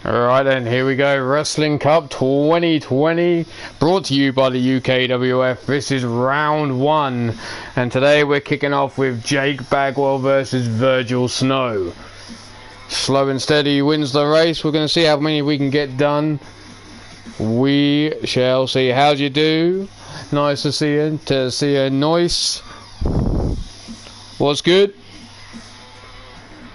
Alright then, here we go. Wrestling Cup 2020, brought to you by the UKWF. This is round one, and today we're kicking off with Jake Bagwell versus Virgil Snow. Slow and steady wins the race. We're going to see how many we can get done. We shall see. How'd you do? Nice to see you. Nice. What's good?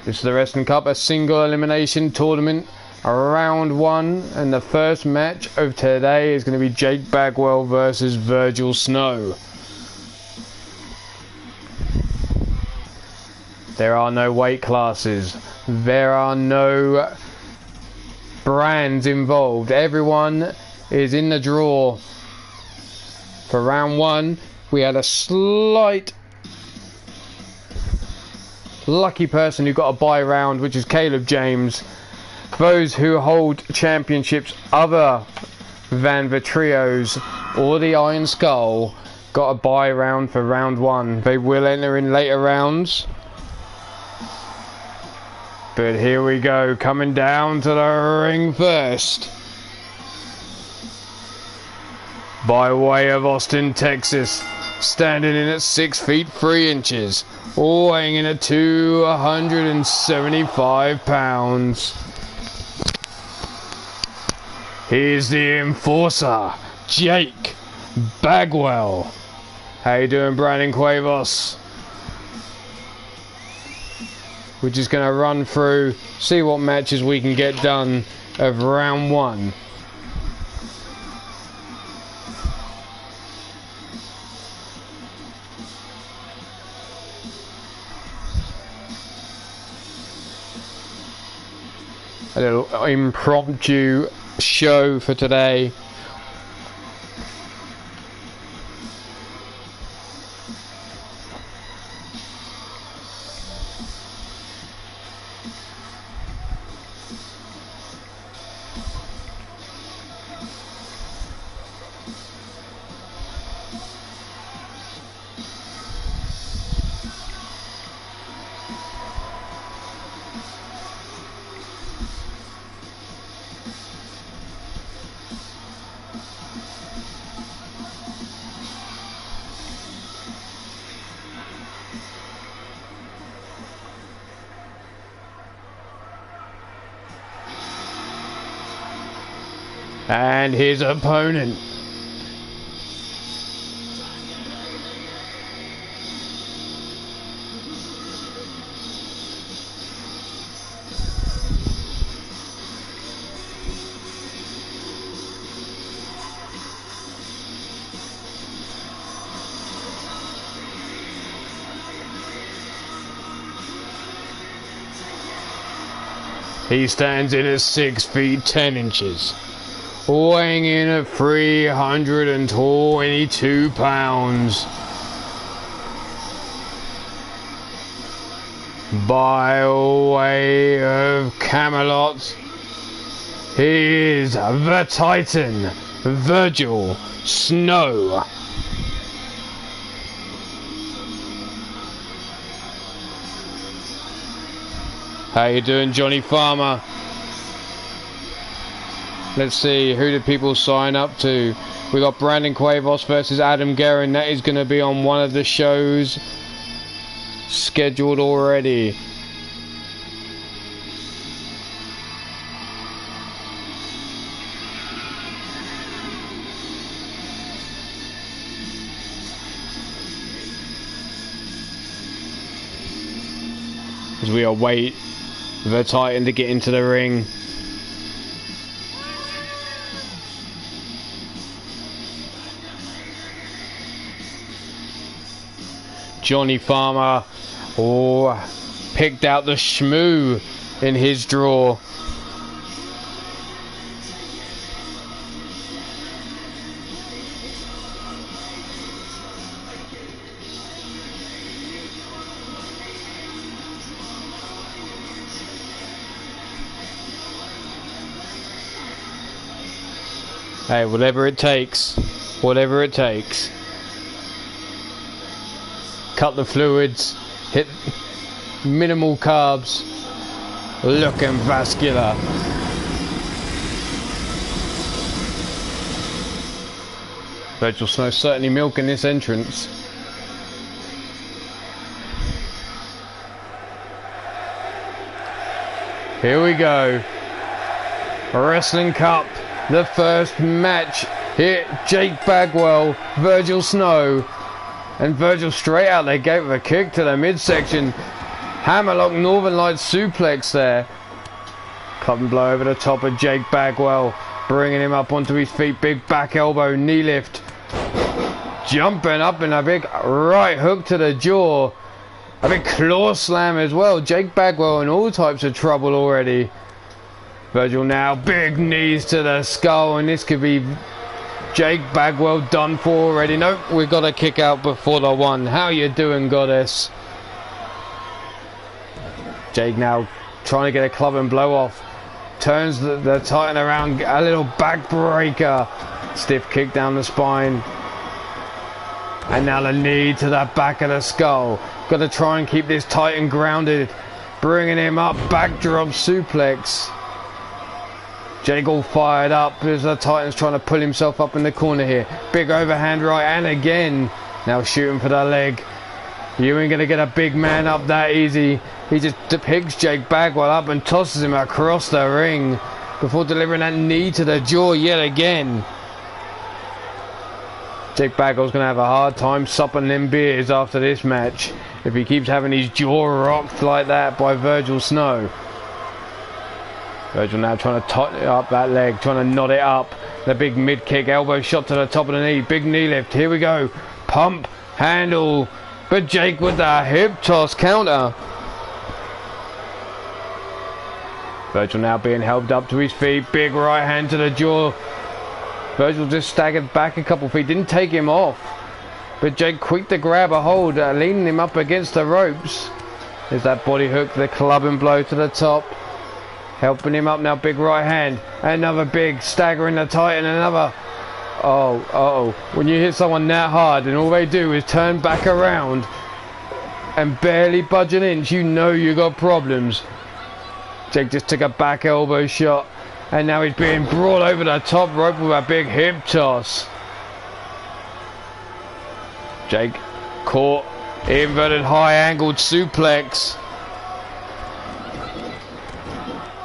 This is the Wrestling Cup, a single elimination tournament. Round one, and the first match of today is going to be Jake Bagwell versus Virgil Snow. There are no weight classes. There are no brands involved. Everyone is in the draw. For round one, we had a slight lucky person who got a bye round, which is Caleb James. Those who hold championships other than the trios or the Iron Skull got a bye round for round one. They will enter in later rounds. But here we go, coming down to the ring first. By way of Austin, Texas, standing in at 6 feet 3 inches, weighing in at 275 pounds. Here's the enforcer, Jake Bagwell. How you doing, Brandon Cuevas? We're just going to run through, see what matches we can get done of round one. A little impromptu show for today. And his opponent. He stands in at 6 feet 10 inches. Weighing in at 322 pounds. By way of Camelot, he is the Titan, Virgil Snow. How you doing, Johnny Farmer? Let's see, who did people sign up to? We got Brandon Cuevas versus Adam Guerin. That is going to be on one of the shows scheduled already. As we await the Titan to get into the ring. Johnny Farmer, picked out the Shmoo in his draw. Hey, whatever it takes. Whatever it takes. Cut the fluids. Hit minimal carbs. Looking vascular. Virgil Snow certainly milking this entrance. Here we go. Wrestling Cup. The first match here, Jake Bagwell, Virgil Snow, and Virgil straight out they gate with a kick to the midsection. Hammerlock Northern Lights suplex there. Club and blow over the top of Jake Bagwell, bringing him up onto his feet. Big back elbow, knee lift. Jumping up in a big right hook to the jaw. A big claw slam as well. Jake Bagwell in all types of trouble already. Virgil now, big knees to the skull, and this could be Jake Bagwell done for already. Nope, we've got a kick out before the one. How you doing, Goddess? Jake now trying to get a club and blow off. Turns the Titan around, a little backbreaker. Stiff kick down the spine. And now the knee to the back of the skull. Got to try and keep this Titan grounded. Bringing him up, backdrop suplex. Jake all fired up as the Titan's trying to pull himself up in the corner here. Big overhand right, and again. Now shooting for the leg. You ain't going to get a big man up that easy. He just picks Jake Bagwell up and tosses him across the ring before delivering that knee to the jaw yet again. Jake Bagwell's going to have a hard time supping them beers after this match if he keeps having his jaw rocked like that by Virgil Snow. Virgil now trying to tighten up that leg, trying to knot it up. The big mid kick, elbow shot to the top of the knee, big knee lift. Here we go. Pump, handle, but Jake with the hip toss counter. Virgil now being helped up to his feet, big right hand to the jaw. Virgil just staggered back a couple feet, didn't take him off. But Jake quick to grab a hold, leaning him up against the ropes. There's that body hook, the club and blow to the top. Helping him up now, big right hand. Another big staggering the Titan, another. Oh. When you hit someone that hard and all they do is turn back around and barely budge an inch, you know you got problems. Jake just took a back elbow shot and now he's being brought over the top rope with a big hip toss. Jake caught, inverted high angled suplex.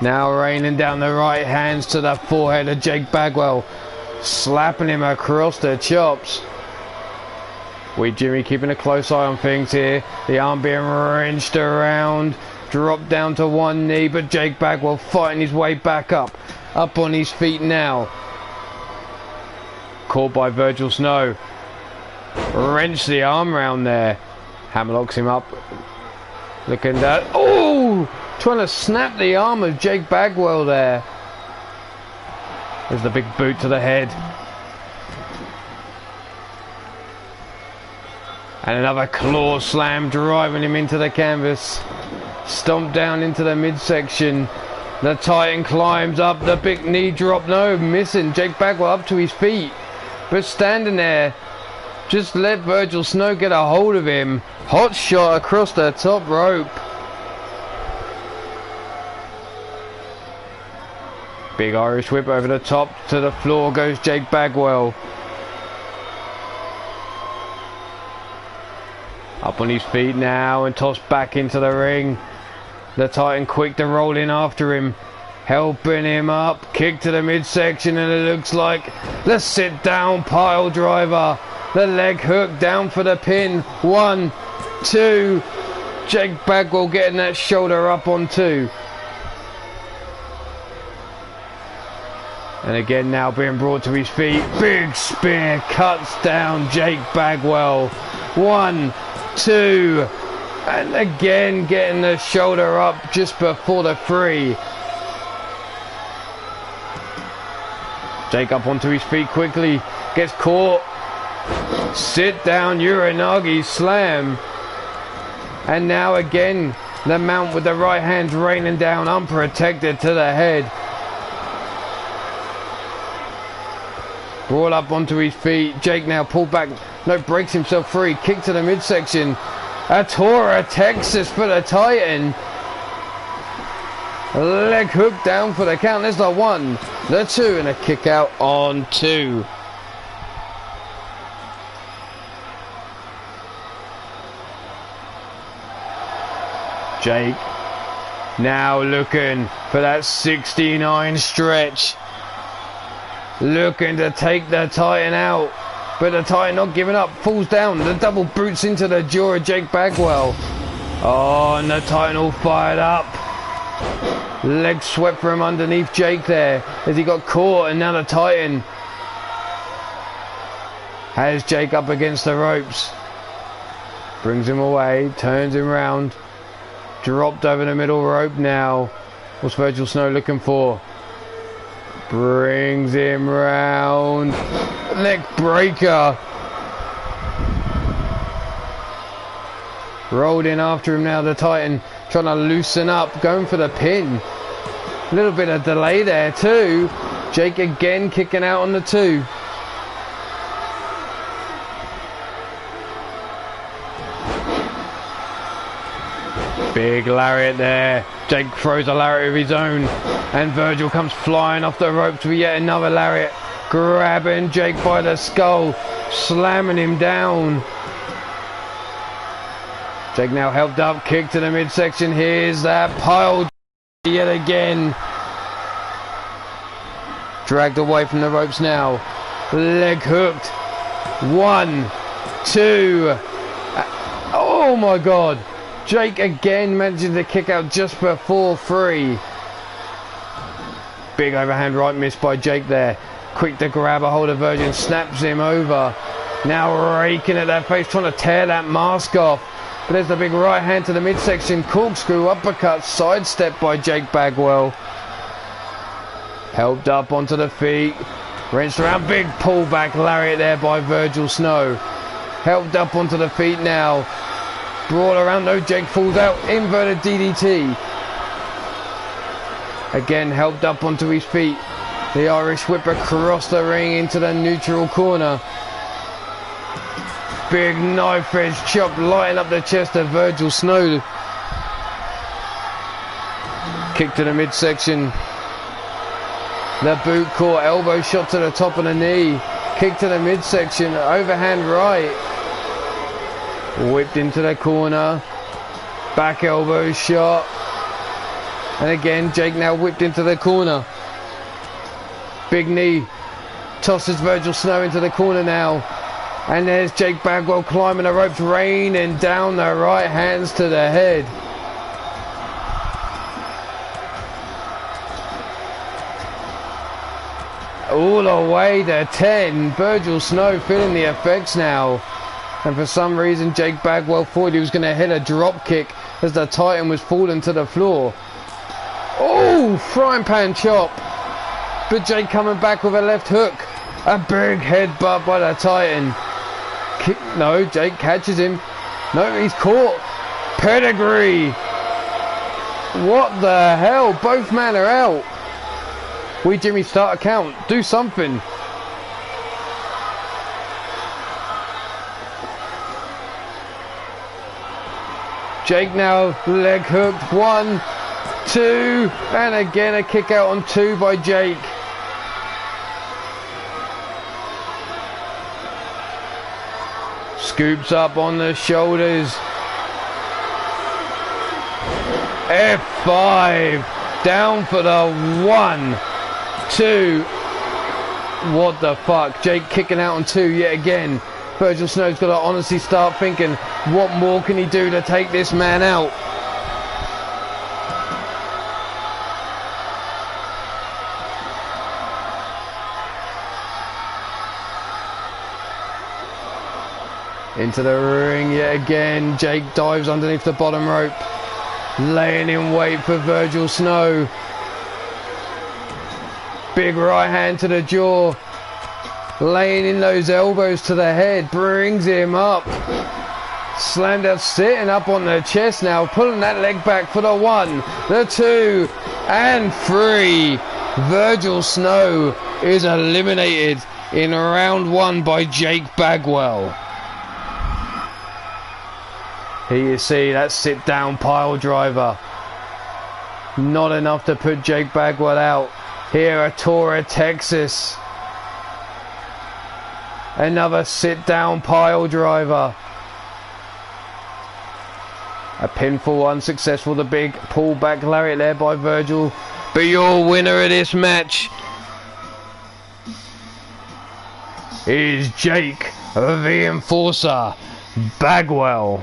Now raining down the right hands to the forehead of Jake Bagwell, slapping him across the chops. Jimmy keeping a close eye on things here. The arm being wrenched around, dropped down to one knee, but Jake Bagwell fighting his way back up on his feet now. Caught by Virgil Snow. Wrench the arm round there. Hammerlocks him up. Looking at, trying to snap the arm of Jake Bagwell there. There's the big boot to the head. And another claw slam driving him into the canvas. Stomp down into the midsection. The Titan climbs up, the big knee drop, no, missing. Jake Bagwell up to his feet, but standing there. Just let Virgil Snow get a hold of him. Hot shot across the top rope. Big Irish whip over the top, to the floor goes Jake Bagwell. Up on his feet now and tossed back into the ring. The Titan quick to roll in after him, helping him up. Kick to the midsection and it looks like the sit down pile driver. The leg hook down for the pin. 1, 2. Jake Bagwell getting that shoulder up on 2. And again now being brought to his feet. Big spear cuts down Jake Bagwell. 1, 2, and again getting the shoulder up just before the 3. Jake up onto his feet quickly. Gets caught. Sit down Uranagi slam. And now again the mount with the right hand raining down unprotected to the head. Brought up onto his feet. Jake now pulled back. No, breaks himself free. Kick to the midsection. A Tora Texas for the Titan. Leg hook down for the count. There's the 1, the 2, and a kick out on 2. Jake now looking for that 69 stretch. Looking to take the Titan out. But the Titan not giving up. Falls down. The double boots into the jaw of Jake Bagwell. Oh, and the Titan all fired up. Leg swept from underneath Jake there as he got caught, and now the Titan has Jake up against the ropes. Brings him away. Turns him round. Dropped over the middle rope now. What's Virgil Snow looking for? Brings him round. Neck breaker. Rolled in after him now, the Titan trying to loosen up, going for the pin. A little bit of delay there too. Jake again kicking out on the 2. Big lariat there. Jake throws a lariat of his own, and Virgil comes flying off the ropes with yet another lariat, grabbing Jake by the skull, slamming him down. Jake now helped up, kick to the midsection. Here's that pile yet again. Dragged away from the ropes now. Leg hooked. 1, 2. Oh my God. Jake again managing to kick out just before 3. Big overhand right miss by Jake there. Quick to grab a hold of Virgin, snaps him over. Now raking at that face, trying to tear that mask off. But there's the big right hand to the midsection. Corkscrew uppercut, sidestep by Jake Bagwell. Helped up onto the feet. Wrenched around, big pullback lariat there by Virgil Snow. Helped up onto the feet now. Brought around, no, Jake falls out. Inverted DDT. Again helped up onto his feet. The Irish whip across the ring into the neutral corner. Big knife edge chop lighting up the chest of Virgil Snow. Kick to the midsection. The boot caught, elbow shot to the top of the knee. Kick to the midsection, overhand right. Whipped into the corner. Back elbow shot. And again, Jake now whipped into the corner. Big knee. Tosses Virgil Snow into the corner now. And there's Jake Bagwell climbing the ropes, raining down the right hands to the head. All the way to 10. Virgil Snow feeling the effects now. And for some reason, Jake Bagwell thought he was going to hit a drop kick as the Titan was falling to the floor. Oh, frying pan chop. But Jake coming back with a left hook. A big headbutt by the Titan. Kick, no, Jake catches him. No, he's caught. Pedigree. What the hell? Both men are out. We, Jimmy, start a count. Do something. Jake now leg hooked. 1, 2, and again a kick out on 2 by Jake. Scoops up on the shoulders. F5. Down for the 1, 2. What the fuck? Jake kicking out on 2 yet again. Virgil Snow's got to honestly start thinking, what more can he do to take this man out? Into the ring yet again. Jake dives underneath the bottom rope, laying in wait for Virgil Snow. Big right hand to the jaw, laying in those elbows to the head, brings him up. Slammed out, sitting up on the chest now, pulling that leg back for the 1, the 2, and 3. Virgil Snow is eliminated in round 1 by Jake Bagwell. Here you see that sit down pile driver. Not enough to put Jake Bagwell out. Here at Tora, Texas. Another sit down pile driver. A pinfall unsuccessful. The big pullback lariat there by Virgil. But your winner of this match is Jake the Enforcer Bagwell.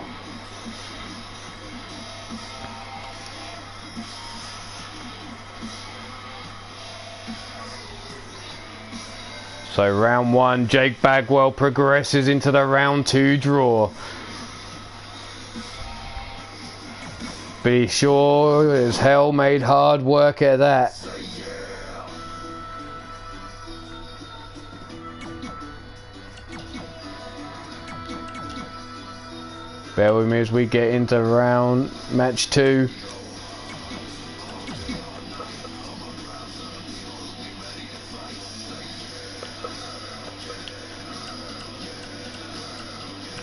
So round 1, Jake Bagwell progresses into the round 2 draw. But he sure as hell made hard work at that. Bear with me as we get into match 2.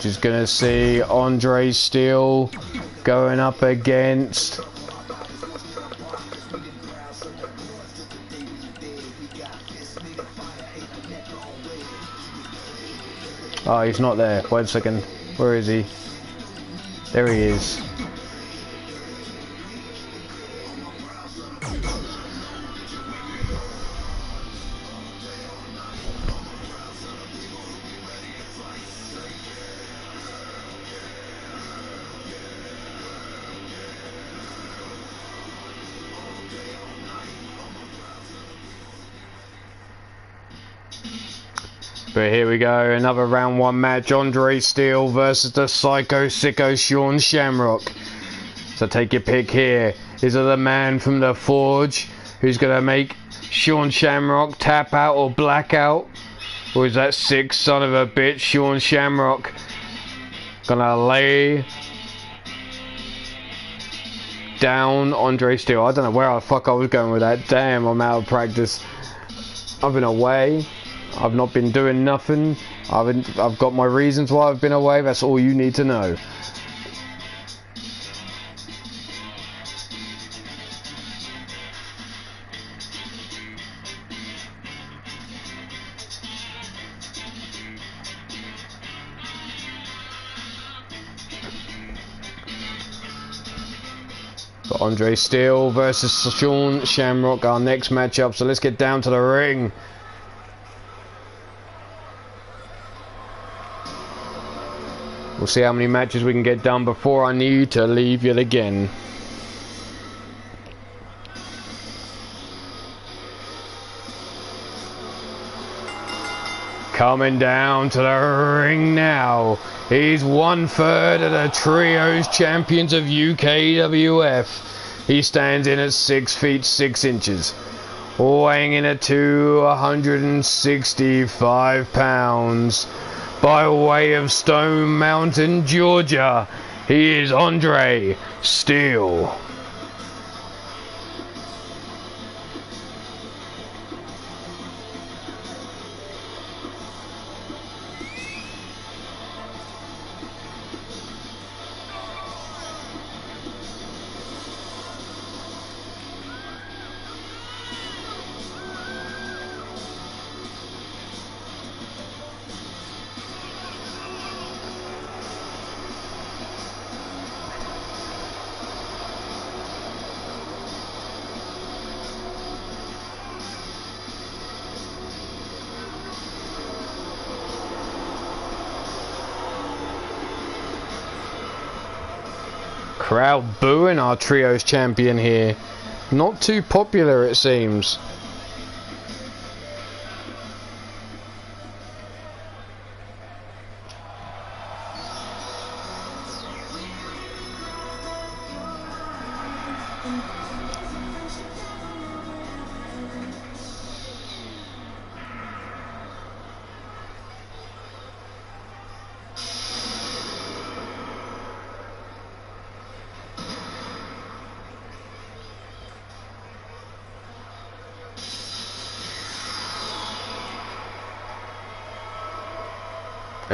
Just gonna see Andre Steele going up against oh, he's not there. Wait a second. Where is he? There he is. But here we go, another round 1 match. Andre Steele versus the Psycho Sicko Sean Shamrock. So take your pick here. Is it the man from the Forge who's going to make Sean Shamrock tap out or black out? Or is that sick son of a bitch Sean Shamrock gonna lay down Andre Steele? I don't know where the fuck I was going with that. Damn, I'm out of practice. I've been away. I've not been doing nothing. I've got my reasons why I've been away. That's all you need to know. But Andre Steele versus Sean Shamrock, our next matchup. So let's get down to the ring. We'll see how many matches we can get done before I need to leave yet again. Coming down to the ring now. He's 1/3 of the Trios Champions of UKWF. He stands in at 6 feet 6 inches. Weighing in at 265 pounds. By way of Stone Mountain, Georgia, he is Andre Steele. Crowd booing our Trios champion here. Not too popular, it seems.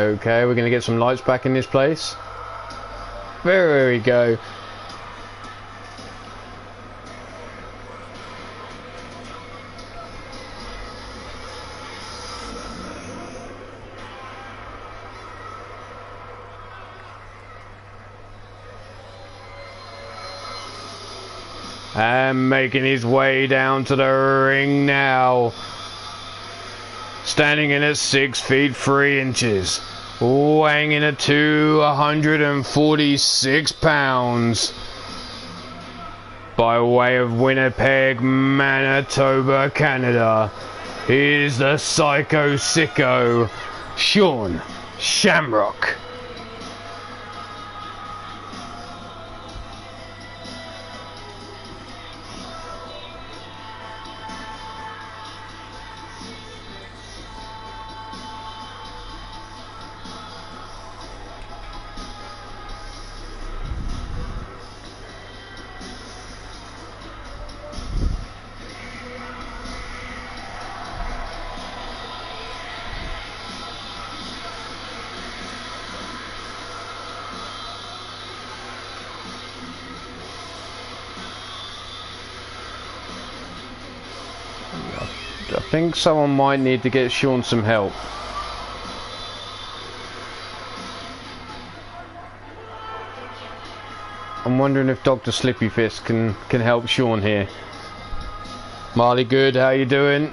Okay, we're going to get some lights back in this place. There we go. And making his way down to the ring now. Standing in at 6 feet 3 inches. Weighing in at 246 pounds. By way of Winnipeg, Manitoba, Canada. Here's the Psycho Sicko, Sean Shamrock. I think someone might need to get Sean some help. I'm wondering if Dr. Slippy Fist can help Sean here. Marley Good, how you doing?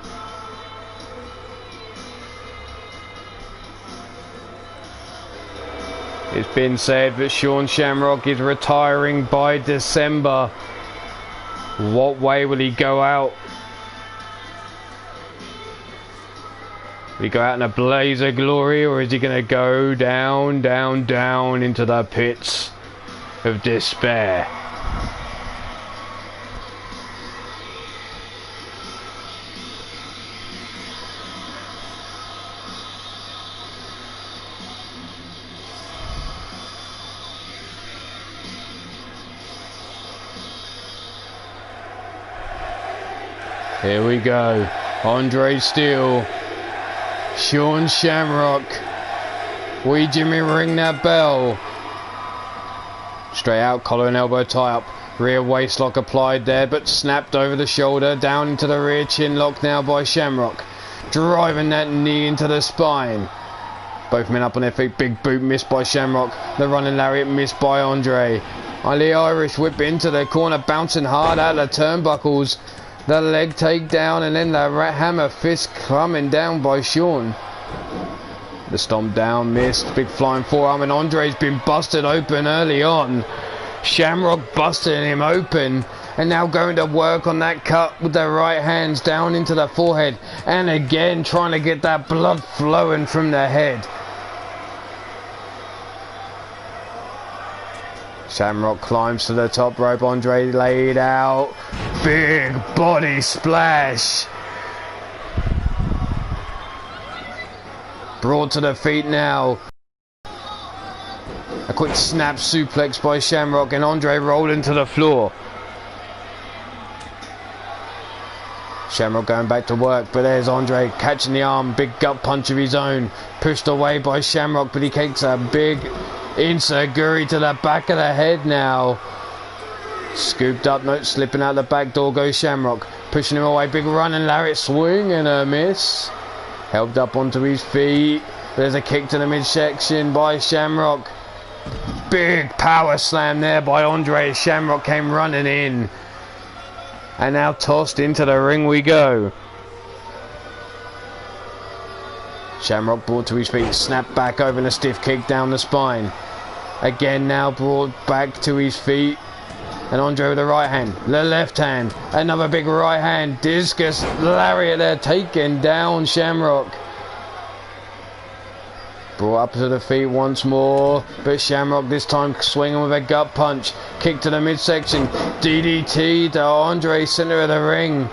It's been said that Sean Shamrock is retiring by December. What way will he go out? Will he go out in a blaze of glory, or is he going to go down, down, down into the pits of despair? Here we go. Andre Steele. Sean Shamrock. We Jimmy ring that bell. Straight out, collar and elbow tie up. Rear waist lock applied there, but snapped over the shoulder. Down into the rear chin lock now by Shamrock. Driving that knee into the spine. Both men up on their feet. Big boot missed by Shamrock. The running lariat missed by Andre. The Irish whip into the corner, bouncing hard out of the turnbuckles. The leg takedown, and then the hammer fist coming down by Sean. The stomp down missed. Big flying forearm, and Andre's been busted open early on. Shamrock busting him open, and now going to work on that cut with the right hands down into the forehead, and again trying to get that blood flowing from the head. Shamrock climbs to the top rope. Andre laid out. Big body splash. Brought to the feet now. A quick snap suplex by Shamrock, and Andre rolled into the floor. Shamrock going back to work, but there's Andre catching the arm. Big gut punch of his own. Pushed away by Shamrock, but he takes a big Insaguri to the back of the head now. Scooped up, no, slipping out the back door goes Shamrock. Pushing him away, big running lariat swing and a miss. Helped up onto his feet. There's a kick to the midsection by Shamrock. Big power slam there by Andre. Shamrock came running in. And now tossed into the ring we go. Shamrock brought to his feet, snapped back over and a stiff kick down the spine. Again now brought back to his feet. And Andre with the right hand, the left hand, another big right hand, discus lariat there, taking down Shamrock. Brought up to the feet once more, but Shamrock this time swinging with a gut punch. Kick to the midsection, DDT to Andre, center of the ring.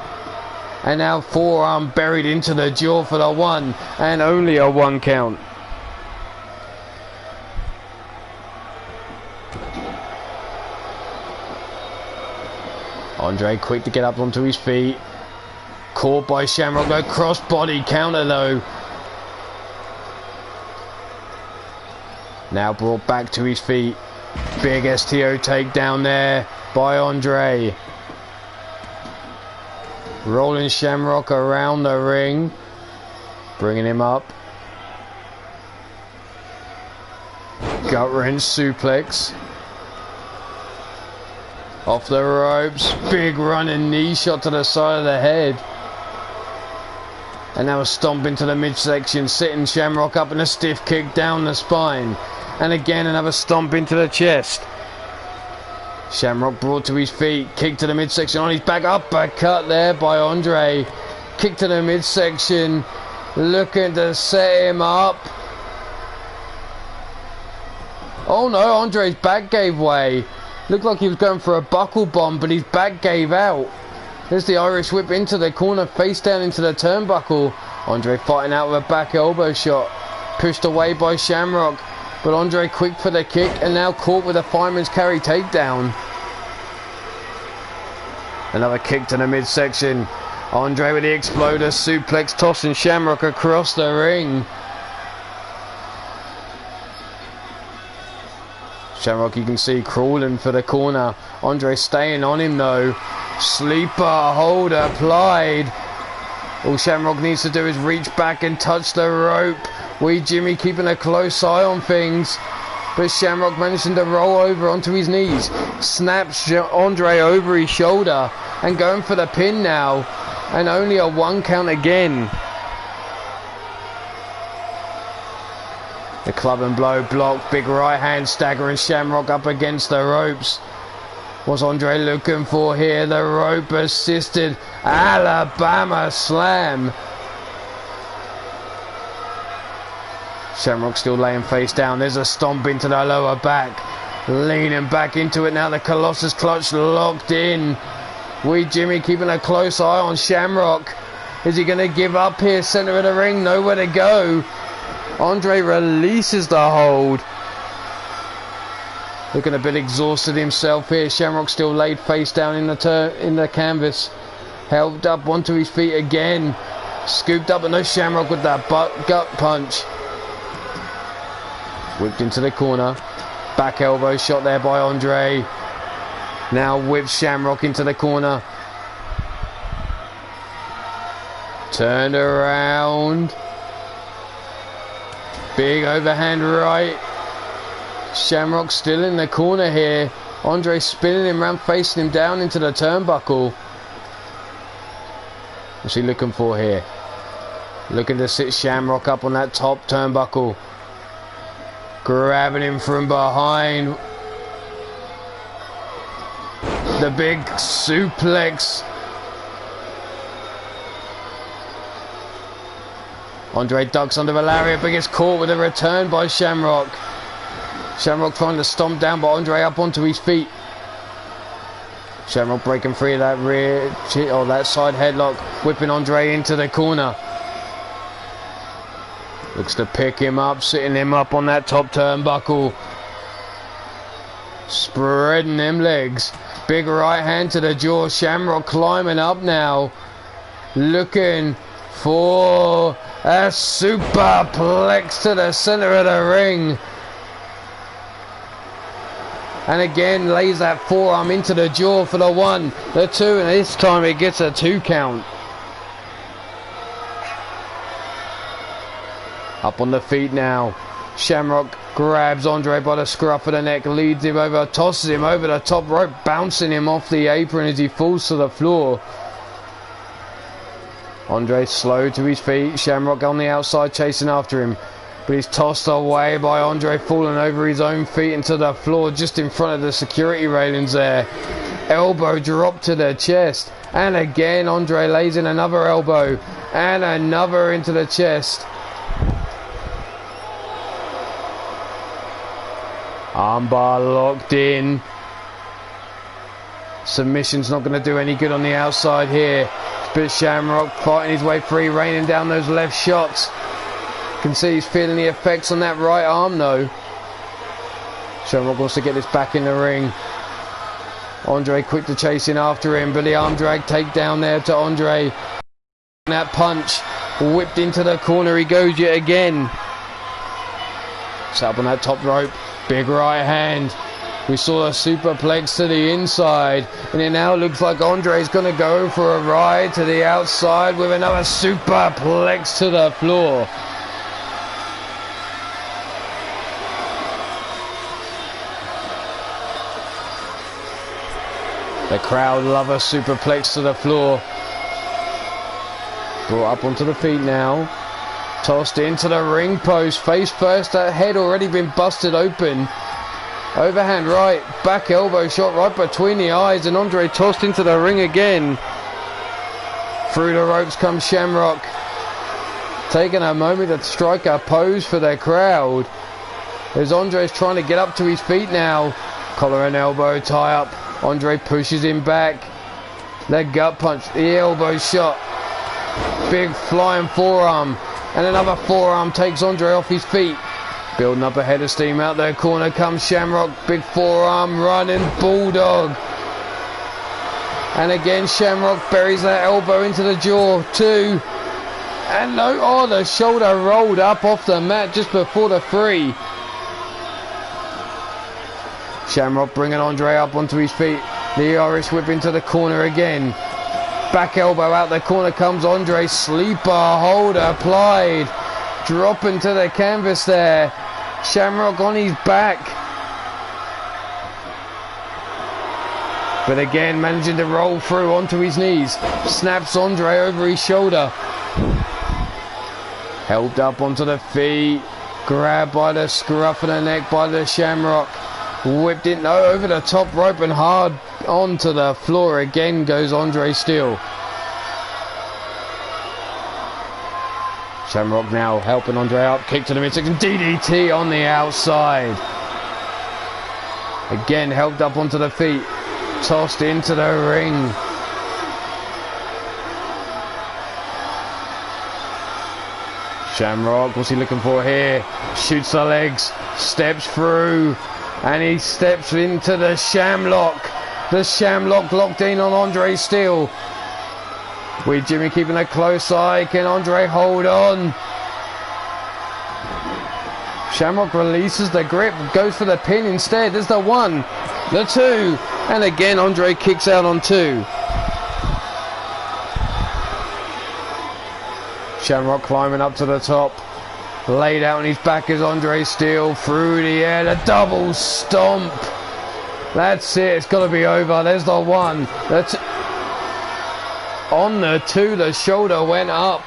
And now forearm buried into the jaw for the one, and only a 1 count. Andre quick to get up onto his feet. Caught by Shamrock, a cross body counter though. Now brought back to his feet. Big STO takedown there by Andre. Rolling Shamrock around the ring. Bringing him up. Gut wrench suplex. Off the ropes. Big running knee shot to the side of the head. And now a stomp into the midsection, sitting Shamrock up and a stiff kick down the spine. And again another stomp into the chest. Shamrock brought to his feet, kick to the midsection on his back, uppercut there by Andre. Kick to the midsection, looking to set him up. Oh no, Andre's back gave way. Looked like he was going for a buckle bomb, but his back gave out. There's the Irish whip into the corner, face down into the turnbuckle. Andre fighting out with a back elbow shot. Pushed away by Shamrock, but Andre quick for the kick and now caught with a fireman's carry takedown. Another kick to the midsection. Andre with the exploder suplex, tossing Shamrock across the ring. Shamrock, you can see, crawling for the corner. Andre staying on him though. Sleeper hold applied. All Shamrock needs to do is reach back and touch the rope. Wee Jimmy keeping a close eye on things, but Shamrock managing to roll over onto his knees. Snaps Andre over his shoulder and going for the pin now, and only a 1 count again. The club and blow block, big right hand staggering Shamrock up against the ropes. What's Andre looking for here? The rope assisted Alabama slam. Shamrock still laying face down. There's a stomp into the lower back. Leaning back into it now. The Colossus clutch locked in. Wee Jimmy keeping a close eye on Shamrock. Is he going to give up here? Center of the ring, nowhere to go. Andre releases the hold. Looking a bit exhausted himself here. Shamrock still laid face down in the canvas. Held up onto his feet again. Scooped up, but no Shamrock with that gut punch. Whipped into the corner. Back elbow shot there by Andre. Now whips Shamrock into the corner. Turned around. Big overhand right. Shamrock still in the corner here. Andre spinning him around, facing him down into the turnbuckle. What's he looking for here? Looking to sit Shamrock up on that top turnbuckle. Grabbing him from behind. The big suplex. Andre ducks under the lariat, but gets caught with a return by Shamrock. Shamrock trying to stomp down, but Andre up onto his feet. Shamrock breaking free of that that side headlock, whipping Andre into the corner. Looks to pick him up, sitting him up on that top turnbuckle. Spreading them legs. Big right hand to the jaw. Shamrock climbing up now. Looking for a superplex to the center of the ring. And again lays that forearm into the jaw for the 1, the 2, and this time it gets a 2 count. Up on the feet now. Shamrock grabs Andre by the scruff of the neck, leads him over, tosses him over the top rope, bouncing him off the apron as he falls to the floor. Andre slow to his feet. Shamrock on the outside chasing after him, but he's tossed away by Andre, falling over his own feet into the floor just in front of the security railings there. Elbow drop to the chest, and again Andre lays in another elbow and another into the chest. Armbar locked in. Submission's not going to do any good on the outside here. But Shamrock fighting his way free, raining down those left shots. You can see he's feeling the effects on that right arm though. Shamrock wants to get this back in the ring. Andre quick to chase in after him, but the arm drag takedown there to Andre. That punch whipped into the corner, he goes yet again. Set up on that top rope. Big right hand. We saw a superplex to the inside, and it now looks like Andre's going to go for a ride to the outside with another superplex to the floor. The crowd love a superplex to the floor. Brought up onto the feet now. Tossed into the ring post. Face first. That head already been busted open. Overhand right. Back elbow shot right between the eyes. And Andre tossed into the ring again. Through the ropes comes Shamrock. Taking a moment to strike a pose for the crowd. As Andre's trying to get up to his feet now. Collar and elbow tie up. Andre pushes him back. The gut punch. The elbow shot. Big flying forearm. And another forearm takes Andre off his feet. Building up a head of steam out there. Corner comes Shamrock. Big forearm running. Bulldog. And again Shamrock buries that elbow into the jaw. 2. And no. Oh, the shoulder rolled up off the mat just before the 3. Shamrock bringing Andre up onto his feet. The Irish whip into the corner again. Back elbow out the corner comes Andre. Sleeper hold applied. Dropping to the canvas there. Shamrock on his back. But again managing to roll through onto his knees. Snaps Andre over his shoulder. Held up onto the feet. Grabbed by the scruff of the neck by the Shamrock. Whipped it over the top rope and hard onto the floor. Again goes Andre Steele. Shamrock now helping Andre up. Kick to the midsection. DDT on the outside. Again helped up onto the feet. Tossed into the ring. Shamrock, what's he looking for here? Shoots the legs. Steps through. And he steps into the Shamlock. The Shamlock locked in on Andre Steele. With Jimmy keeping a close eye. Can Andre hold on? Shamrock releases the grip. Goes for the pin instead. There's the 1. The 2. And again Andre kicks out on 2. Shamrock climbing up to the top. Laid out on his back as Andre Steele. Through the air. The double stomp. That's it. It's got to be over. There's the 1. On the 2. The shoulder went up.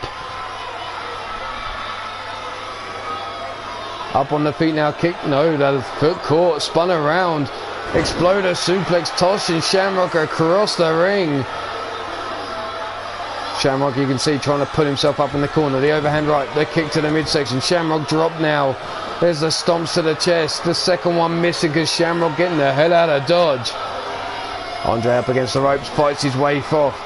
Up on the feet now. Kick. No. The foot caught. Spun around. Exploder suplex. Tossing Shamrock across the ring. Shamrock, you can see, trying to put himself up in the corner. The overhand right, the kick to the midsection. Shamrock dropped now. There's the stomps to the chest. The second one missing because Shamrock getting the hell out of dodge. Andre up against the ropes, fights his way off.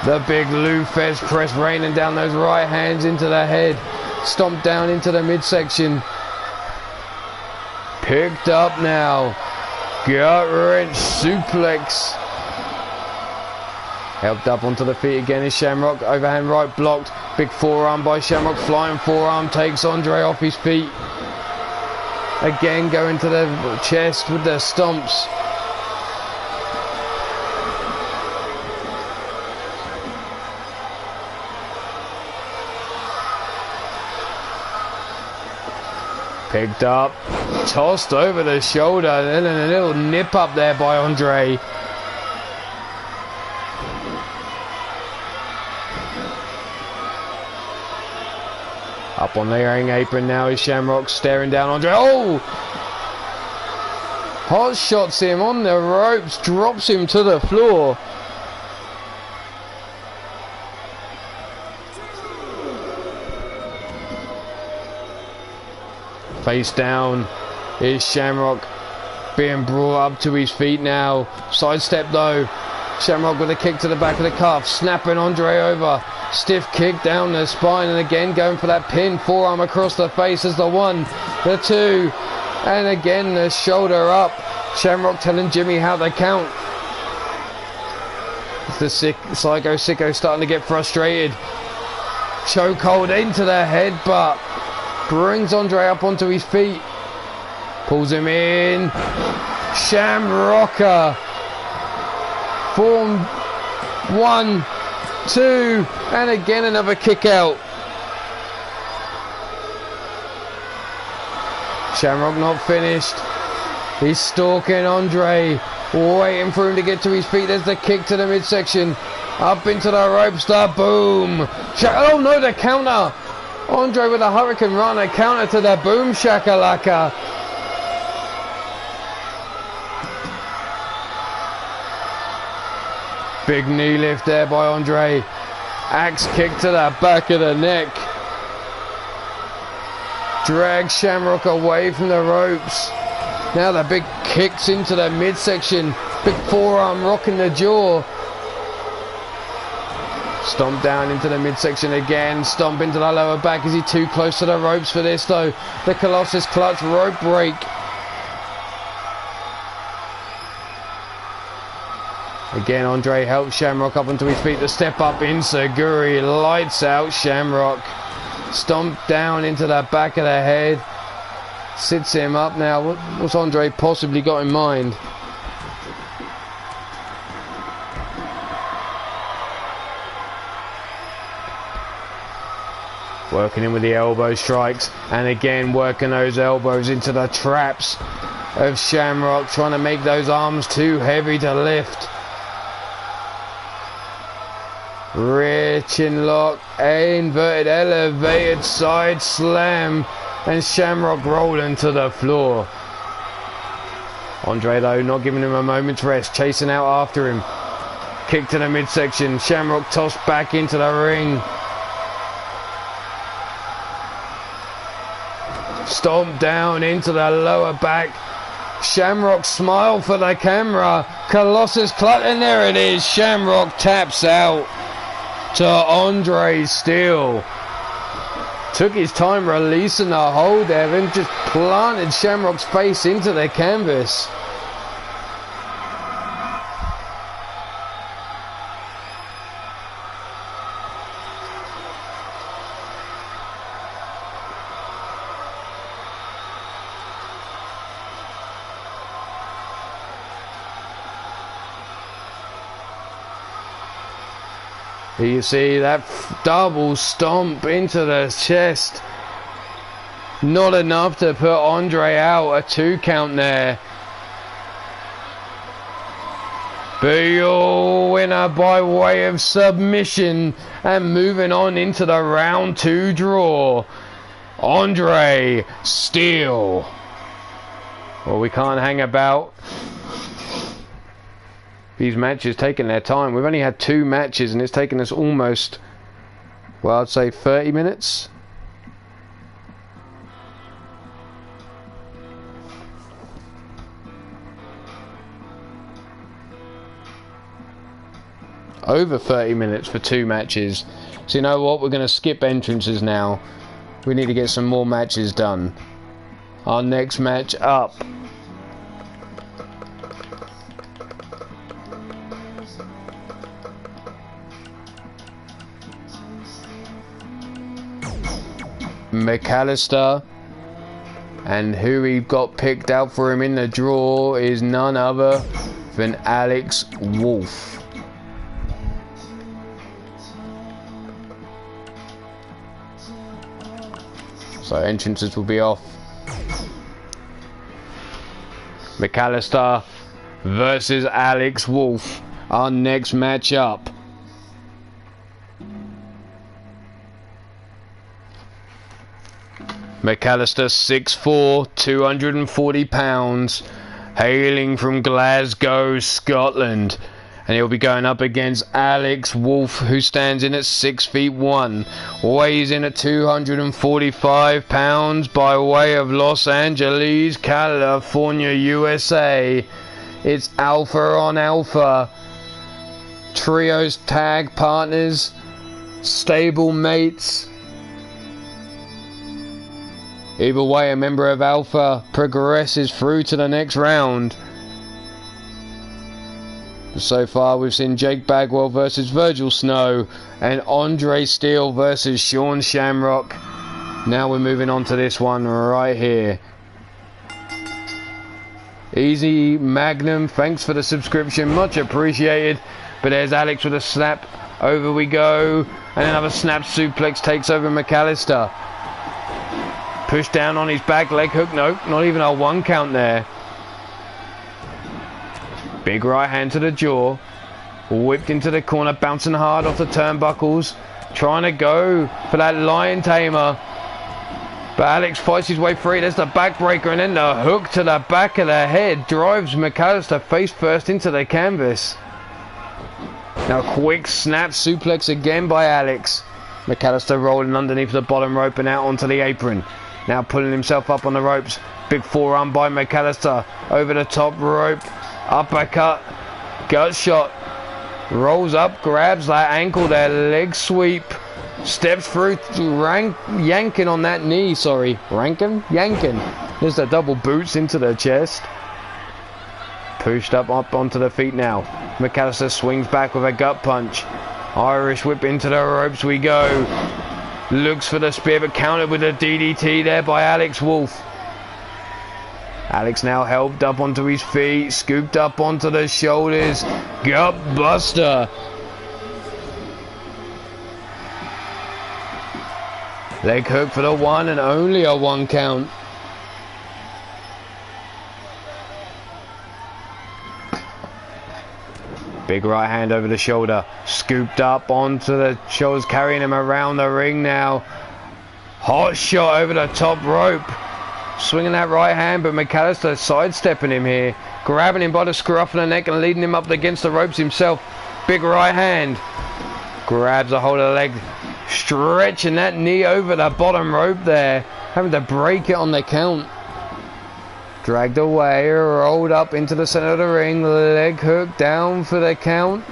The big Lou Fez press raining down those right hands into the head. Stomped down into the midsection. Picked up now. Gut wrench suplex. Helped up onto the feet again is Shamrock. Overhand right blocked. Big forearm by Shamrock. Flying forearm takes Andre off his feet. Again going to the chest with the stomps. Picked up. Tossed over the shoulder. And then a little nip up there by Andre. Up on the ring apron now is Shamrock staring down Andre. Oh! Hot shots him on the ropes, drops him to the floor. Face down is Shamrock being brought up to his feet now. Sidestep though. Shamrock with a kick to the back of the calf, snapping Andre over. Stiff kick down the spine, and again going for that pin. Forearm across the face as the 1, the 2, and again the shoulder up. Shamrock telling Jimmy how they count. The Psycho Sicko starting to get frustrated. Chokehold into the headbutt. brings Andre up onto his feet, pulls him in. Shamrocker. Form 1, 2, and again another kick out. Shamrock not finished. He's stalking Andre, waiting for him to get to his feet. There's the kick to the midsection. Up into the ropes, the boom. Oh no, the counter. Andre with a hurricane run, a counter to the boom shakalaka. Big knee lift there by Andre. Axe kick to the back of the neck. Drags Shamrock away from the ropes. Now the big kicks into the midsection. Big forearm rocking the jaw. Stomp down into the midsection again. Stomp into the lower back. Is he too close to the ropes for this though? The Colossus clutch rope break. Again, Andre helps Shamrock up onto his feet. The step up Insaguri. Lights out Shamrock. Stomp down into the back of the head. Sits him up now. What's Andre possibly got in mind? Working in with the elbow strikes, and again working those elbows into the traps of Shamrock, trying to make those arms too heavy to lift. Rear chin lock, inverted elevated side slam, and Shamrock rolling to the floor. Andre though not giving him a moment's rest, chasing out after him. Kick to the midsection, Shamrock tossed back into the ring. Stomp down into the lower back. Shamrock smile for the camera. Colossus clutch, and there it is. Shamrock taps out to Andre Steele. Took his time releasing the hold there and just planted Shamrock's face into the canvas. You see that double stomp into the chest. Not enough to put Andre out. A 2 count there. But your winner by way of submission, and moving on into the round 2 draw, Andre Steele. Well, we can't hang about. These matches taking their time. We've only had 2 matches and it's taken us almost, well, I'd say 30 minutes. Over 30 minutes for 2 matches. So you know what? We're going to skip entrances now. We need to get some more matches done. Our next match up. McAllister, and who he got picked out for him in the draw is none other than Alex Wolf. So entrances will be off. McAllister versus Alex Wolf, our next match up. McAllister 6'4", 240 pounds, hailing from Glasgow, Scotland. And he'll be going up against Alex Wolf, who stands in at 6'1", weighs in at 245 pounds by way of Los Angeles, California, USA. It's Alpha on Alpha. Trios, tag partners, stable mates. Either way, a member of Alpha progresses through to the next round. So far, we've seen Jake Bagwell versus Virgil Snow and Andre Steele versus Sean Shamrock. Now we're moving on to this one right here. Easy Magnum, thanks for the subscription, much appreciated. But there's Alex with a snap. Over we go. And another snap suplex takes over McAllister. Push down on his back, leg hook. Nope, not even a 1 count there. Big right hand to the jaw. Whipped into the corner, bouncing hard off the turnbuckles. Trying to go for that lion tamer. But Alex fights his way free. There's the backbreaker, and then the hook to the back of the head drives McAllister face first into the canvas. Now quick snap suplex again by Alex. McAllister rolling underneath the bottom rope and out onto the apron. Now pulling himself up on the ropes. Big forearm by McAllister. Over the top rope. Uppercut. Gut shot. Rolls up. Grabs that ankle there. Leg sweep. Steps through. Yanking on that knee. Sorry. Yanking. There's the double boots into the chest. Pushed up onto the feet now. McAllister swings back with a gut punch. Irish whip into the ropes we go. Looks for the spear, but countered with a DDT there by Alex Wolf. Alex now helped up onto his feet, scooped up onto the shoulders. Gut buster. Leg hook for the 1 and only a 1 count. Big right hand over the shoulder. Scooped up onto the shoulders, carrying him around the ring now. Hot shot over the top rope. Swinging that right hand, but McAllister sidestepping him here. Grabbing him by the scruff of the neck and leading him up against the ropes himself. Big right hand. Grabs a hold of the leg. Stretching that knee over the bottom rope there. Having to break it on the count. Dragged away, rolled up into the center of the ring, leg hook down for the count.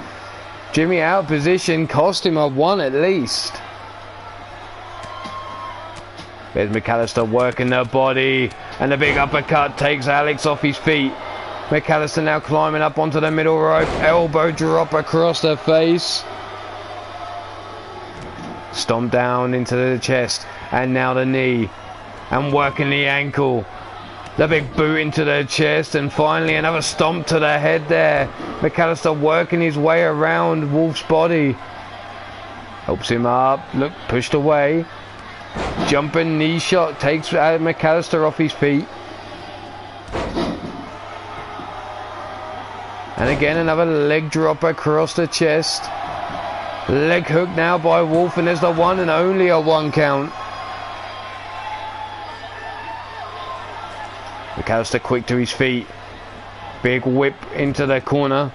Jimmy out of position, cost him a 1 at least. There's McAllister working the body, and the big uppercut takes Alex off his feet. McAllister now climbing up onto the middle rope, elbow drop across the face. Stomp down into the chest, and now the knee, and working the ankle. The big boot into the chest, and finally another stomp to the head there. McAllister working his way around Wolf's body. Helps him up. Look, pushed away. Jumping knee shot takes McAllister off his feet. And again another leg drop across the chest. Leg hook now by Wolf, and there's the 1 and only a 1 count. McAllister quick to his feet. Big whip into the corner.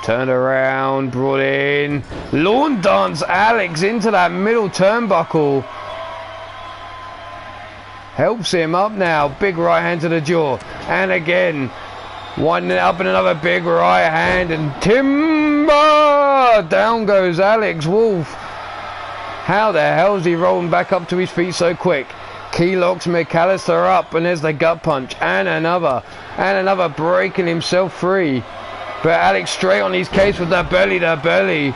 Turned around, brought in. Lawn dance Alex into that middle turnbuckle. Helps him up now. Big right hand to the jaw. And again, winding it up in another big right hand. And timber! Down goes Alex Wolf. How the hell is he rolling back up to his feet so quick? Key locks McAllister up, and there's the gut punch, and another breaking himself free. But Alex straight on his case with the belly to belly.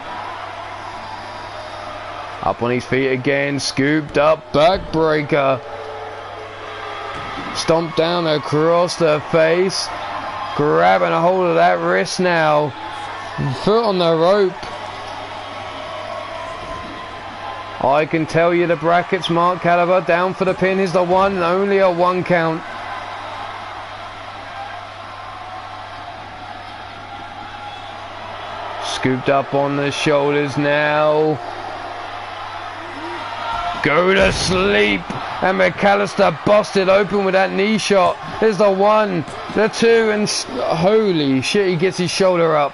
Up on his feet again, scooped up, backbreaker. Stomped down across the face. Grabbing a hold of that wrist now. Foot on the rope. I can tell you the brackets, Mark Caliber. Down for the pin is the 1 and only a 1 count. Scooped up on the shoulders now. Go to sleep. And McAllister busted open with that knee shot. There's the 1, the 2, and holy shit, he gets his shoulder up.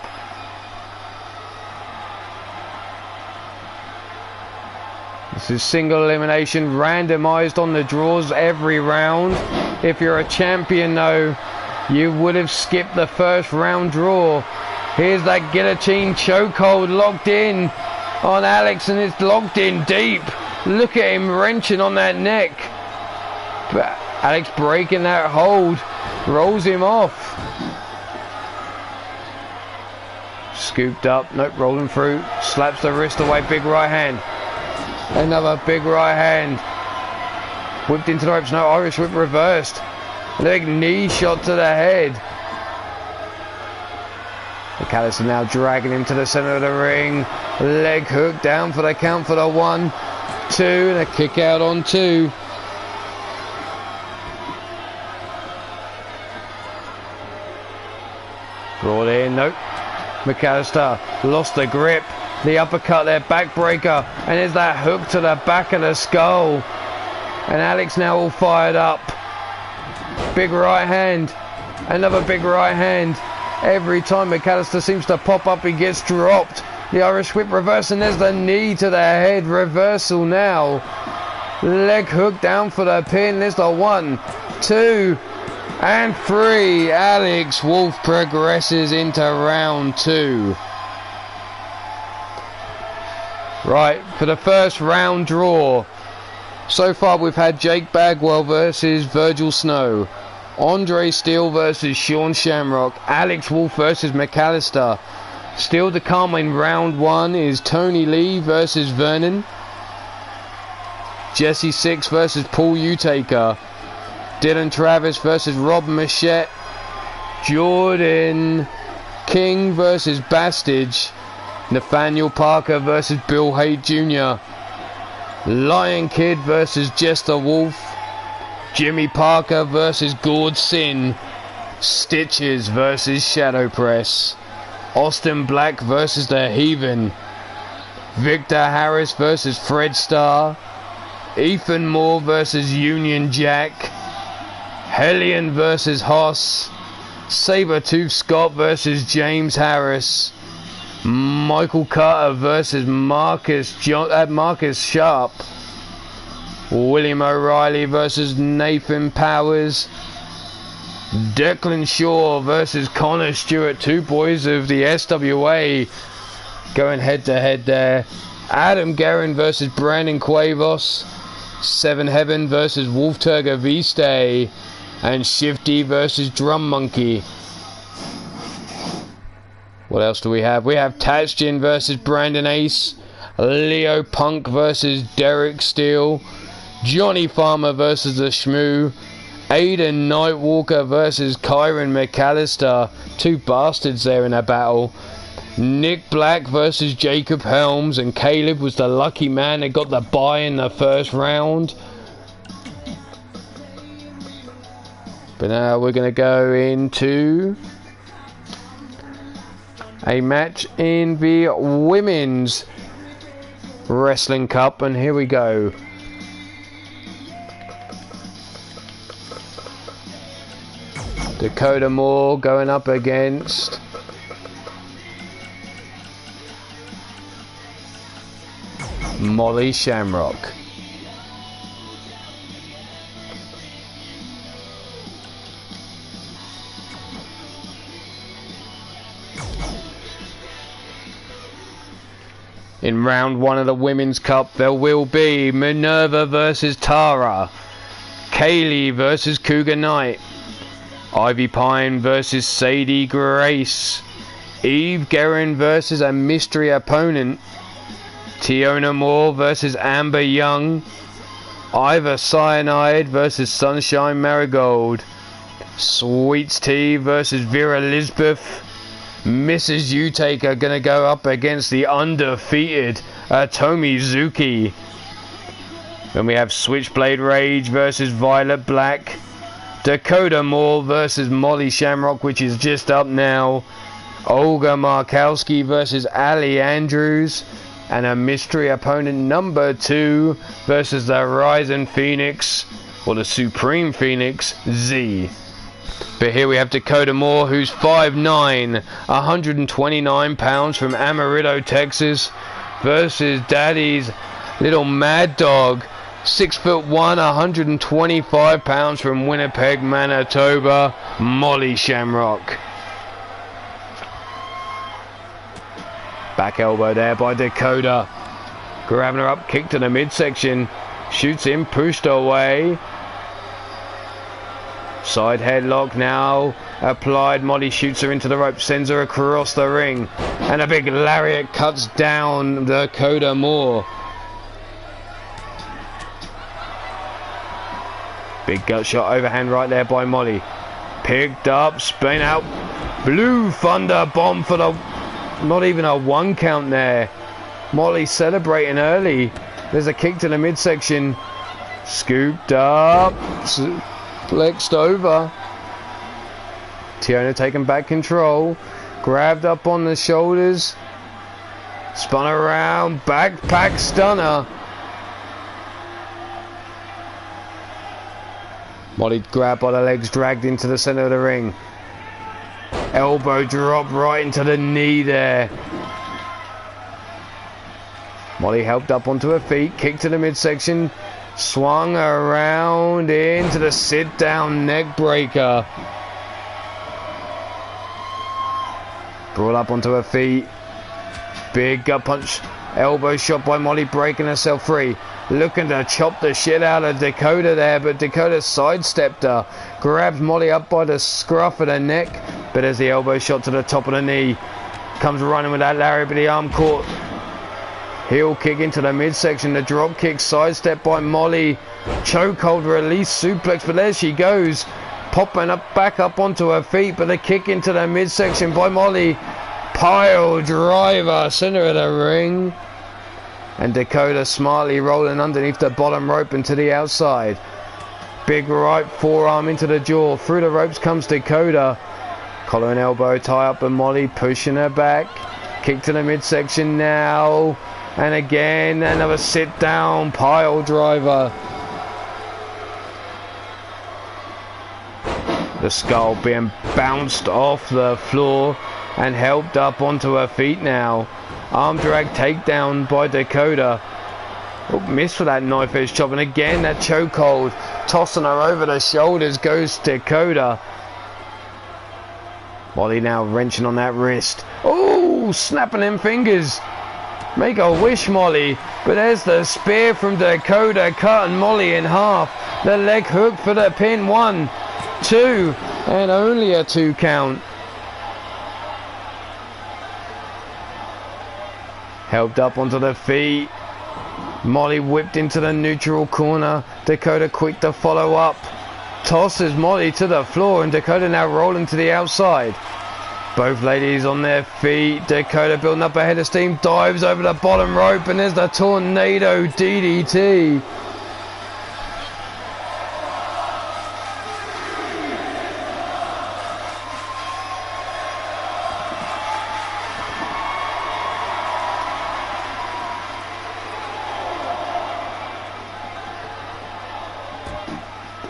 This is single elimination, randomized on the draws every round. If you're a champion though, you would have skipped the first round draw. Here's that guillotine chokehold locked in on Alex, and it's locked in deep. Look at him wrenching on that neck. But Alex breaking that hold, rolls him off. Scooped up, nope, rolling through, slaps the wrist away, big right hand. Another big right hand. Whipped into the ropes. No, Irish whip reversed. Big knee shot to the head. McAllister now dragging him to the center of the ring. Leg hook down for the count for the 1, 2, and a kick out on 2. Brought in, nope. McAllister lost the grip. The uppercut there, backbreaker, and there's that hook to the back of the skull. And Alex now all fired up. Big right hand. Another big right hand. Every time McAllister seems to pop up, he gets dropped. The Irish whip reverse, and there's the knee to the head. Reversal now. Leg hook down for the pin. There's the 1, 2, and 3. Alex Wolf progresses into round 2. Right, for the first round draw. So far we've had Jake Bagwell versus Virgil Snow. Andre Steele versus Sean Shamrock. Alex Wolf versus McAllister. Still to come in round 1 is Tony Lee versus Vernon. Jesse Six versus Paul Utaker. Dylan Travis versus Rob Machette. Jordan King versus Bastage. Nathaniel Parker versus Bill Haight Jr. Lion Kid versus Jester Wolf. Jimmy Parker versus Gord Sin. Stitches versus Shadow Press. Austin Black versus The Heathen. Victor Harris versus Fred Starr. Ethan Moore versus Union Jack. Hellion versus Hoss. Sabretooth Scott versus James Harris. Michael Carter versus Marcus Sharp. William O'Reilly versus Nathan Powers. Declan Shaw versus Connor Stewart. 2 boys of the SWA going head to head there. Adam Guerin versus Brandon Cuevas. Seven Heaven versus Wolf Turger Viste. And Shifty versus Drum Monkey. What else do we have? We have Tajin versus Brandon Ace. Leo Punk versus Derek Steele. Johnny Farmer versus the Shmoo. Aiden Nightwalker versus Kyron McAllister. 2 bastards there in a battle. Nick Black versus Jacob Helms. And Caleb was the lucky man that got the bye in the first round. But now we're going to go into a match in the Women's Wrestling Cup, and here we go. Dakota Moore going up against Molly Shamrock. In round 1 of the Women's Cup, there will be Minerva versus Tara, Kaylee versus Cougar Knight, Ivy Pine versus Sadie Grace, Eve Guerin versus a mystery opponent, Tiona Moore versus Amber Young, Ivor Cyanide versus Sunshine Marigold, Sweets Tea versus Vera Lisbeth, Mrs. Utaker gonna go up against the undefeated Tomi Zuki. Then we have Switchblade Rage versus Violet Black, Dakota Moore versus Molly Shamrock, which is just up now, Olga Markowski versus Ali Andrews, and a mystery opponent number 2 versus the Rising Phoenix, or the Supreme Phoenix, Z. But here we have Dakota Moore, who's 5'9", 129 pounds from Amarillo, Texas, versus Daddy's little mad dog, 6'1", 125 pounds from Winnipeg, Manitoba, Molly Shamrock. Back elbow there by Dakota. Grabbing her up, kick to the midsection. Shoots in, pushed away. Side headlock now applied. Molly shoots her into the rope, sends her across the ring. And a big lariat cuts down Dakota Moore. Big gut shot, overhand right there by Molly. Picked up, spin out. Blue Thunder bomb for the... Not even a 1 count there. Molly celebrating early. There's a kick to the midsection. Scooped up. Flexed over. Tiona taking back control. Grabbed up on the shoulders. Spun around. Backpack stunner. Molly grabbed by the legs, dragged into the center of the ring. Elbow drop right into the knee there. Molly helped up onto her feet, kicked to the midsection, swung around into the sit-down neck breaker. Brought up onto her feet. Big gut punch. Elbow shot by Molly, breaking herself free. Looking to chop the shit out of Dakota there, but Dakota sidestepped her. Grabs Molly up by the scruff of the neck, but as the elbow shot to the top of the knee. Comes running with that lariat, but the arm caught. Heel kick into the midsection. The drop kick sidestep by Molly. Chokehold release suplex, but there she goes. Popping up back up onto her feet, but the kick into the midsection by Molly. Pile driver, center of the ring. And Dakota smartly rolling underneath the bottom rope and to the outside. Big right forearm into the jaw. Through the ropes comes Dakota. Collar and elbow tie up, and Molly pushing her back. Kick to the midsection now. And again, another sit down pile driver. The skull being bounced off the floor and helped up onto her feet now. Arm drag takedown by Dakota. Oh, missed for that knife edge chop, and again that chokehold. Tossing her over the shoulders goes Dakota. Molly now wrenching on that wrist. Oh, snapping them fingers. Make a wish, Molly. But there's the spear from Dakota, cutting Molly in half. The leg hook for the pin. 1, 2, and only a 2 count. Helped up onto the feet. Molly whipped into the neutral corner. Dakota quick to follow up. Tosses Molly to the floor, and Dakota now rolling to the outside. Both ladies on their feet. Dakota building up a head of steam. Dives over the bottom rope, and there's the tornado DDT.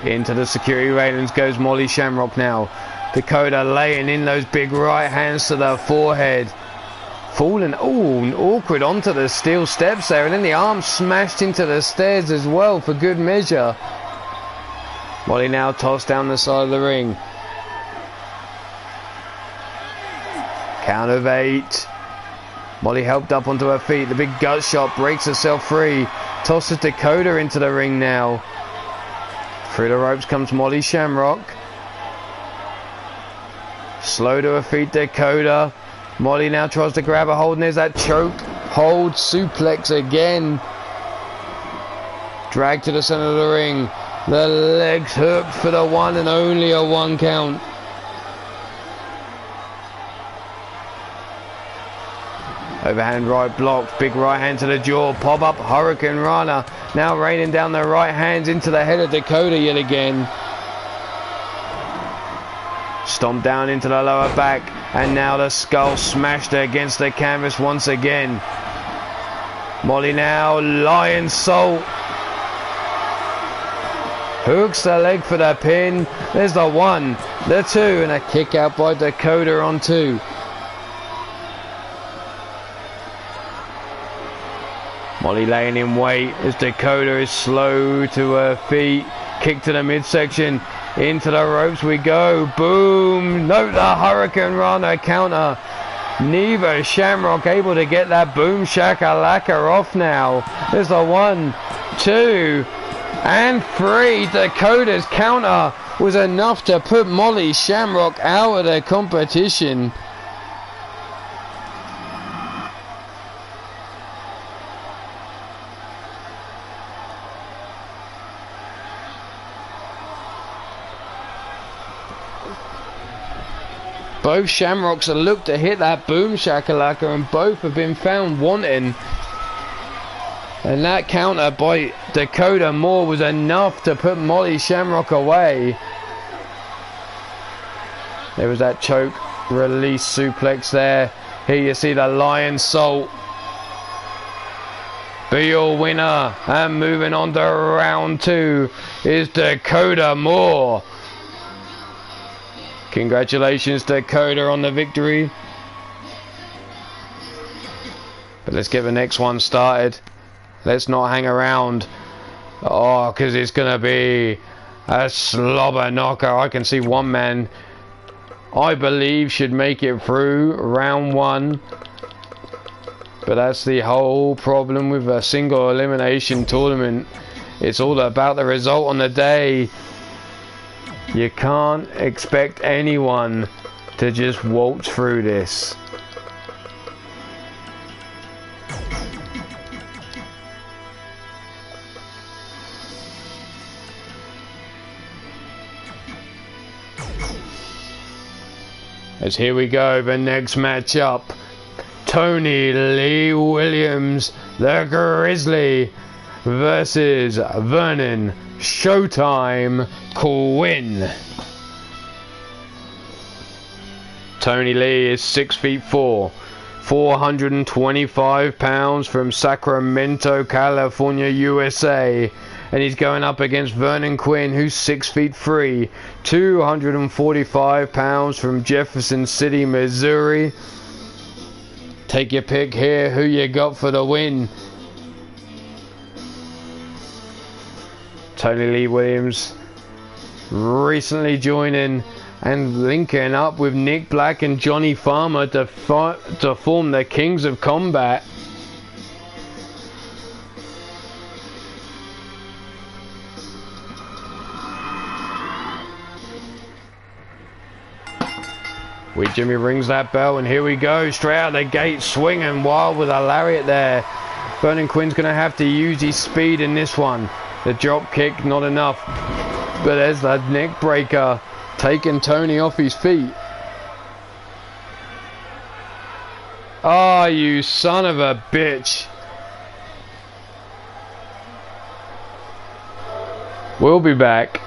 Into the security railings goes Molly Shamrock now. Dakota laying in those big right hands to the forehead. Falling, awkward onto the steel steps there, and then the arm smashed into the stairs as well for good measure. Molly now tossed down the side of the ring. Count of 8. Molly helped up onto her feet. The big gut shot breaks herself free. Tosses Dakota into the ring now. Through the ropes comes Molly Shamrock. Slow to her feet, Dakota. Molly now tries to grab a hold, and there's that choke hold suplex again. Drag to the center of the ring. The legs hooked for the 1 and only a 1 count. Overhand right blocked. Big right hand to the jaw. Pop up Hurricane Rana. Now raining down the right hands into the head of Dakota yet again. Stomp down into the lower back. And now the skull smashed against the canvas once again. Molly now lion salt. Hooks the leg for the pin. There's the 1, the 2, and a kick out by Dakota on 2. Molly laying in wait as Dakota is slow to her feet. Kick to the midsection. Into the ropes we go. Boom. Note the Hurricane Runner counter. Neither Shamrock able to get that boom shakalaka off now. There's the 1, 2, and 3. Dakota's counter was enough to put Molly Shamrock out of the competition. Both Shamrocks have looked to hit that boom shakalaka, and both have been found wanting. And that counter by Dakota Moore was enough to put Molly Shamrock away. There was that choke release suplex there. Here you see the Lion Salt. Be your winner. And moving on to round 2 is Dakota Moore. Congratulations, Dakota, on the victory. But let's get the next one started. Let's not hang around. Oh, because it's going to be a slobber knocker. I can see one man, I believe, should make it through round 1. But that's the whole problem with a single elimination tournament. It's all about the result on the day. You can't expect anyone to just waltz through this. As here we go, the next matchup. Tony Lee Williams, the Grizzly, versus Vernon Showtime Quinn. Tony Lee is 6'4", 425 pounds, from Sacramento, California, USA. And he's going up against Vernon Quinn, who's 6'3", 245 pounds, from Jefferson City, Missouri. Take your pick here. Who you got for the win? Tony Lee Williams recently joining and linking up with Nick Black and Johnny Farmer to form the Kings of Combat. Wee Jimmy rings that bell, and here we go, straight out the gate, swinging wild with a lariat there. Vernon Quinn's going to have to use his speed in this one. The drop kick, not enough. But there's that neck breaker, taking Tony off his feet. Oh, you son of a bitch. We'll be back.